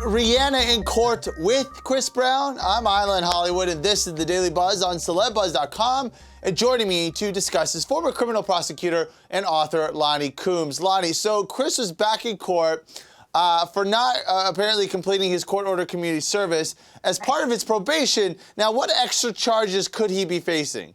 Rihanna in court with Chris Brown. I'm Hyla in Hollywood, and this is the Daily Buzz on CELEBUZZ.com. And joining me to discuss is former criminal prosecutor and author Loni Coombs. Loni, so Chris was back in court for not apparently completing his court-ordered community service as part of his probation. Now, what extra charges could he be facing?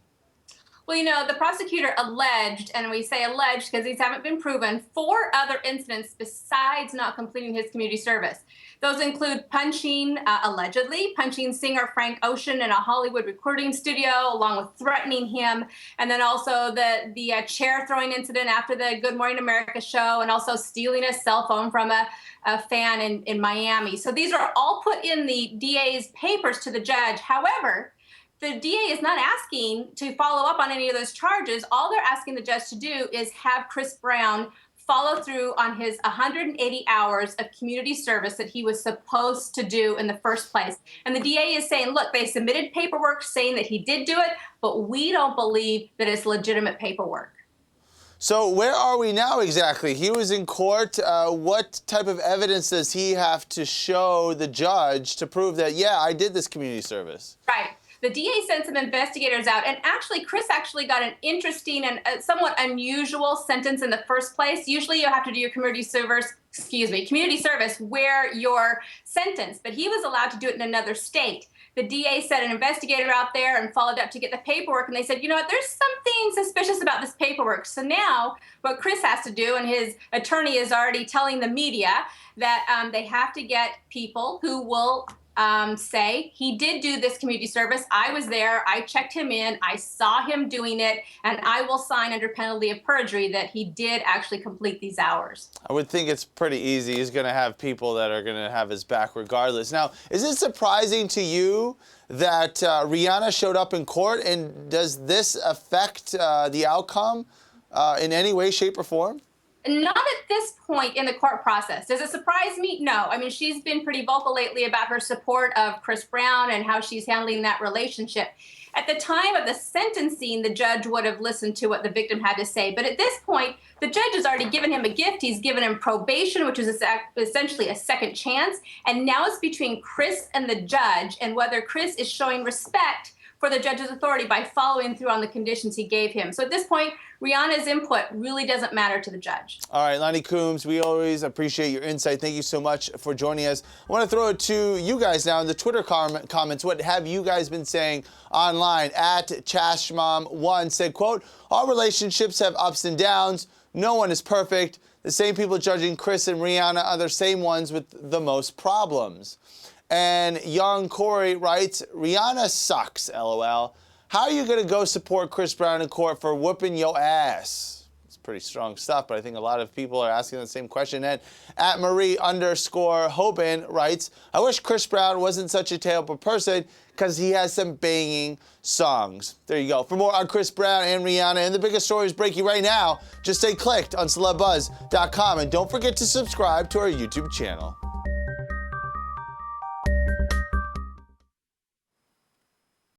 Well, you know, the prosecutor alleged, and we say alleged because these haven't been proven, 4 other incidents besides not completing his community service. Those include allegedly punching singer Frank Ocean in a Hollywood recording studio, along with threatening him, and then also the chair throwing incident after the Good Morning America show, and also stealing a cell phone from a fan in Miami. So these are all put in the DA's papers to the judge. However, the DA is not asking to follow up on any of those charges. All they're asking the judge to do is have Chris Brown follow through on his 180 hours of community service that he was supposed to do in the first place. And the DA is saying, look, they submitted paperwork saying that he did do it, but we don't believe that it's legitimate paperwork. So where are we now exactly? He was in court. What type of evidence does he have to show the judge to prove that, yeah, I did this community service? Right. The DA sent some investigators out, and Chris got an interesting and somewhat unusual sentence in the first place. Usually you have to do your community service where you're sentenced, but he was allowed to do it in another state. The DA sent an investigator out there and followed up to get the paperwork, and they said, you know what, there's something suspicious about this paperwork. So now what Chris has to do, and his attorney is already telling the media, that they have to get people who will say, he did do this community service. I was there. I checked him in. I saw him doing it, and I will sign under penalty of perjury that he did actually complete these hours. I would think it's pretty easy. He's going to have people that are going to have his back regardless. Now, is it surprising to you that Rihanna showed up in court, and does this affect the outcome in any way, shape, or form? Not at this point in the court process. Does it surprise me? No. I mean, she's been pretty vocal lately about her support of Chris Brown and how she's handling that relationship. At the time of the sentencing, the judge would have listened to what the victim had to say. But at this point, the judge has already given him a gift. He's given him probation, which is essentially a second chance. And now it's between Chris and the judge, and whether Chris is showing respect for the judge's authority by following through on the conditions he gave him. So at this point, Rihanna's input really doesn't matter to the judge. All right, Loni Coombs, we always appreciate your insight. Thank you so much for joining us. I want to throw it to you guys now in the Twitter comments. What have you guys been saying online? At Chashmom1 said, quote, all relationships have ups and downs. No one is perfect. The same people judging Chris and Rihanna are the same ones with the most problems. And Young Corey writes, Rihanna sucks, LOL. How are you going to go support Chris Brown in court for whooping your ass? It's pretty strong stuff, but I think a lot of people are asking the same question. And at Marie_Hoban writes, I wish Chris Brown wasn't such a terrible person because he has some banging songs. There you go. For more on Chris Brown and Rihanna and the biggest stories breaking right now, just stay clicked on CELEBUZZ.com and don't forget to subscribe to our YouTube channel.